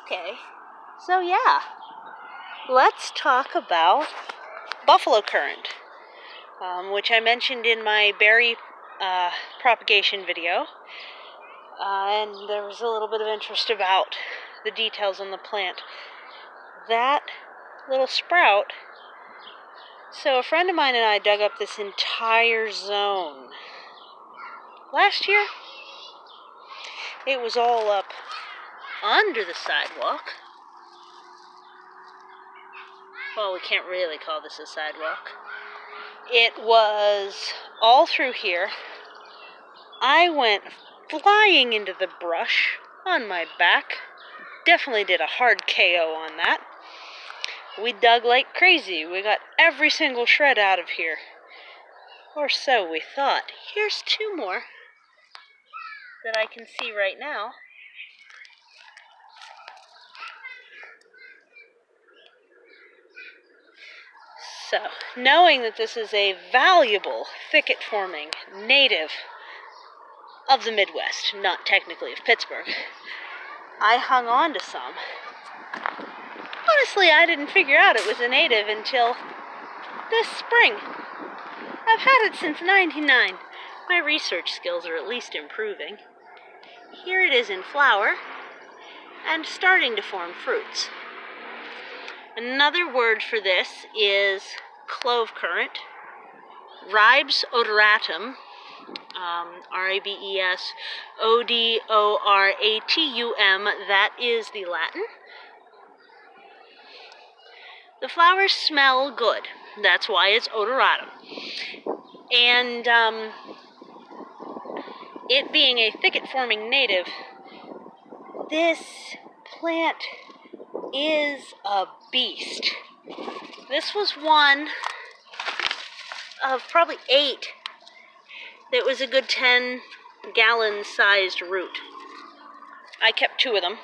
Okay, so yeah, let's talk about buffalo currant, which I mentioned in my berry propagation video, and there was a little bit of interest about the details on the plant. That little sprout, so a friend of mine and I dug up this entire zone last year. It was all up under the sidewalk. Well, we can't really call this a sidewalk. It was all through here. I went flying into the brush on my back. Definitely did a hard KO on that. We dug like crazy. We got every single shred out of here. Or so we thought. Here's two more that I can see right now. So, knowing that this is a valuable thicket-forming native of the Midwest, not technically of Pittsburgh, I hung on to some. Honestly, I didn't figure out it was a native until this spring. I've had it since '99. My research skills are at least improving. Here it is in flower and starting to form fruits. Another word for this is clove currant, Ribes odoratum, Rabes odoratum, that is the Latin. The flowers smell good, that's why it's odoratum. And it being a thicket-forming native, this plant is a beast. This was one of probably 8 that was a good 10-gallon sized root. I kept 2 of them.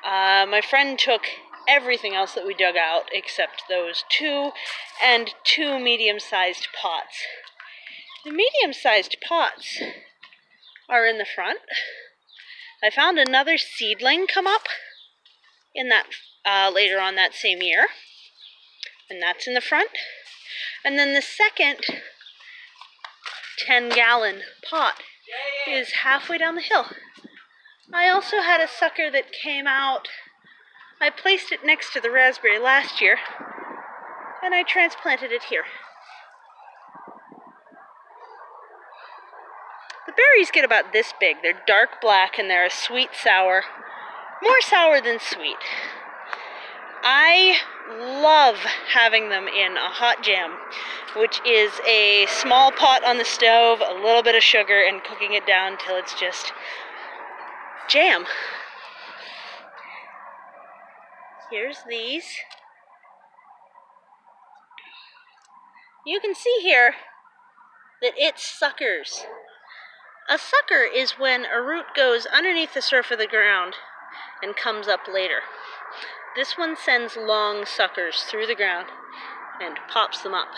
My friend took everything else that we dug out except those 2 and 2 medium-sized pots. The medium-sized pots are in the front. I found another seedling come up in that later on that same year, and that's in the front. And then the second 10-gallon pot is halfway down the hill. I also had a sucker that came out. I placed it next to the raspberry last year, and I transplanted it here. The berries get about this big. They're dark black and they're a sweet sour, more sour than sweet. I love having them in a hot jam, which is a small pot on the stove, a little bit of sugar, and cooking it down till it's just jam. Here's these. You can see here that it's suckers. A sucker is when a root goes underneath the surface of the ground and comes up later. This one sends long suckers through the ground and pops them up.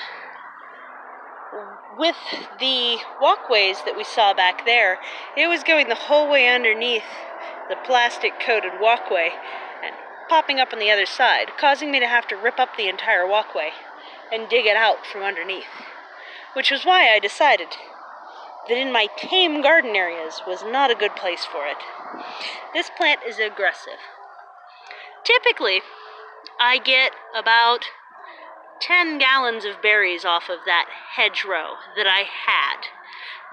With the walkways that we saw back there, it was going the whole way underneath the plastic-coated walkway and popping up on the other side, causing me to have to rip up the entire walkway and dig it out from underneath, which was why I decided that in my tame garden areas was not a good place for it. This plant is aggressive. Typically, I get about 10 gallons of berries off of that hedgerow that I had.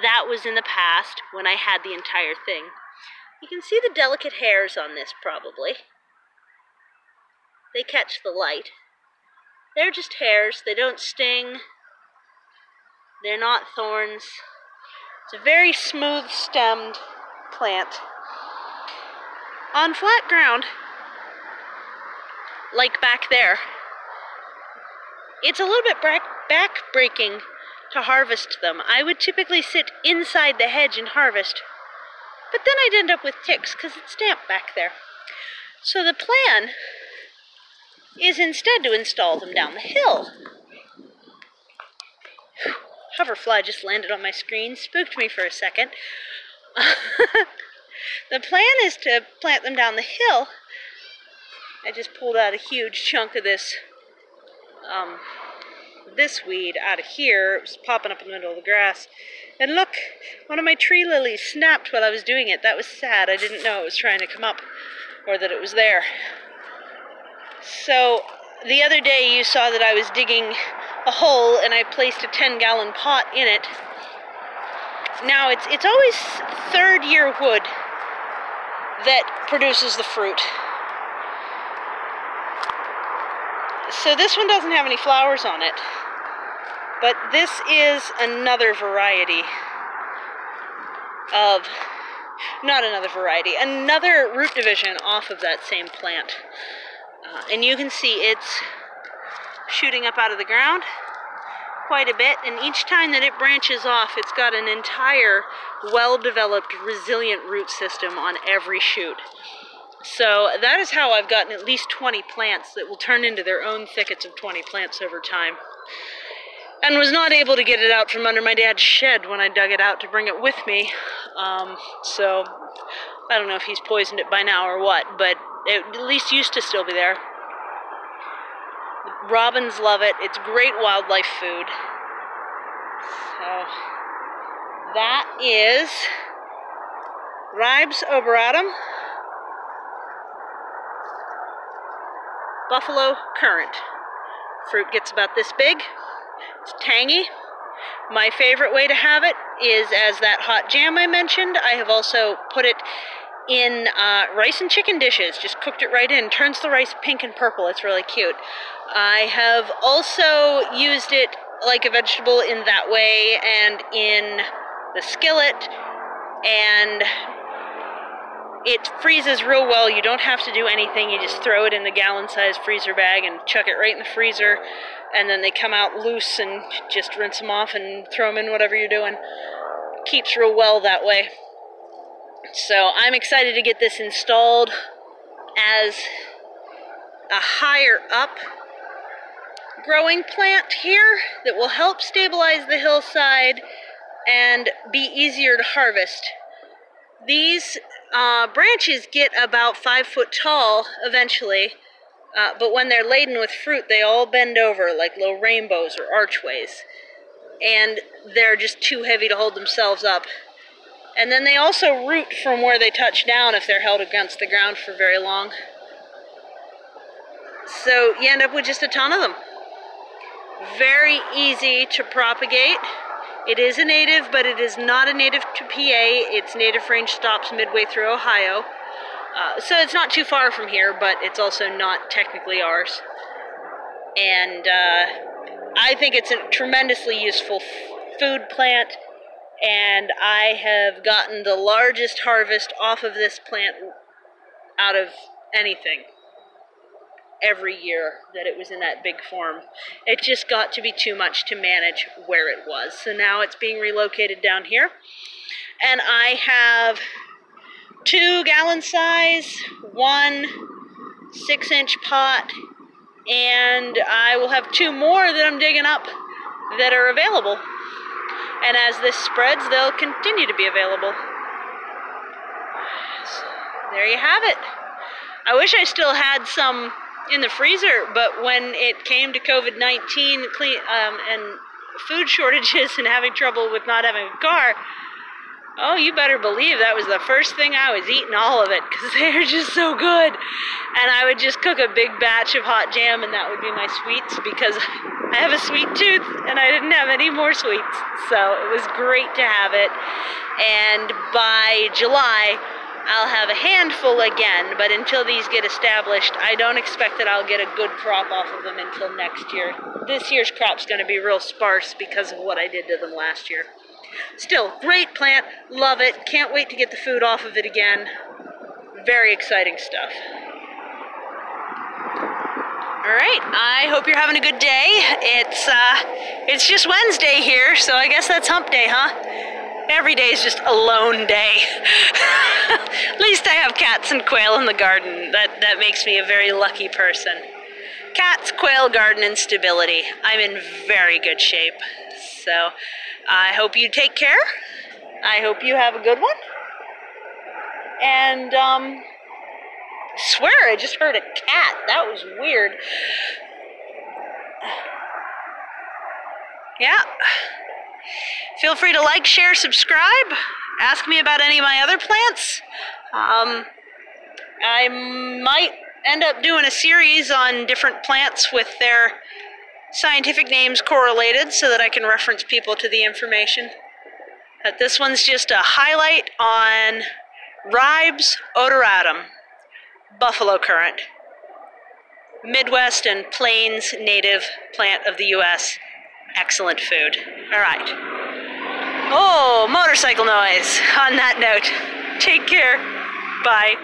That was in the past when I had the entire thing. You can see the delicate hairs on this probably. They catch the light. They're just hairs. They don't sting. They're not thorns. It's a very smooth-stemmed plant. On flat ground, like back there, it's a little bit back-breaking to harvest them. I would typically sit inside the hedge and harvest, but then I'd end up with ticks because it's damp back there. So the plan is instead to install them down the hill. Hoverfly just landed on my screen, spooked me for a second. The plan is to plant them down the hill. I just pulled out a huge chunk of this weed out of here. It was popping up in the middle of the grass. And look, one of my tree lilies snapped while I was doing it. That was sad. I didn't know it was trying to come up or that it was there. So the other day you saw that I was digging a hole and I placed a 10-gallon pot in it. Now it's always third-year wood that produces the fruit. So this one doesn't have any flowers on it, but this is another variety of, another root division off of that same plant. And you can see it's shooting up out of the ground quite a bit, and each time that it branches off, it's got an entire well-developed, resilient root system on every shoot. So that is how I've gotten at least 20 plants that will turn into their own thickets of 20 plants over time. And was not able to get it out from under my dad's shed when I dug it out to bring it with me. So I don't know if he's poisoned it by now or what, but it at least used to still be there. Robins love it. It's great wildlife food. So that is Ribes oberatum, buffalo currant. Fruit gets about this big. It's tangy. My favorite way to have it is as that hot jam I mentioned. I have also put it in rice and chicken dishes. Just cooked it right in. Turns the rice pink and purple. It's really cute. I have also used it like a vegetable in that way and in the skillet, and it freezes real well. You don't have to do anything. You just throw it in the gallon-sized freezer bag and chuck it right in the freezer, and then they come out loose and just rinse them off and throw them in whatever you're doing. Keeps real well that way. So I'm excited to get this installed as a higher up growing plant here that will help stabilize the hillside and be easier to harvest. These branches get about 5 foot tall eventually, but when they're laden with fruit, they all bend over like little rainbows or archways, and they're just too heavy to hold themselves up. And then they also root from where they touch down if they're held against the ground for very long. So you end up with just a ton of them. Very easy to propagate. It is a native, but it is not a native to PA. Its native range stops midway through Ohio. So it's not too far from here, but it's also not technically ours. And I think it's a tremendously useful food plant, and I have gotten the largest harvest off of this plant out of anything every year that it was in that big form. It just got to be too much to manage where it was. So now it's being relocated down here. And I have 2 gallon size, 1 6-inch pot, and I will have 2 more that I'm digging up that are available. And as this spreads, they'll continue to be available. So there you have it. I wish I still had some in the freezer, but when it came to COVID-19 and food shortages and having trouble with not having a car, oh, you better believe that was the first thing I was eating, all of it, because they're just so good. And I would just cook a big batch of hot jam, and that would be my sweets, because I have a sweet tooth, and I didn't have any more sweets. So it was great to have it. And by July, I'll have a handful again, but until these get established, I don't expect that I'll get a good crop off of them until next year. This year's crop's going to be real sparse because of what I did to them last year. Still, great plant, love it, can't wait to get the food off of it again. Very exciting stuff. Alright, I hope you're having a good day. It's just Wednesday here, so I guess that's hump day, huh? Every day is just a lone day. At least I have cats and quail in the garden. That makes me a very lucky person. Cats, quail, garden, and stability. I'm in very good shape. So I hope you take care. I hope you have a good one. And swear I just heard a cat. That was weird. Yeah. Feel free to like, share, subscribe. Ask me about any of my other plants. I might end up doing a series on different plants with their scientific names correlated so that I can reference people to the information. But this one's just a highlight on Ribes odoratum, buffalo currant. Midwest and Plains native plant of the U.S. Excellent food. All right. Oh, motorcycle noise. On that note, take care. Bye.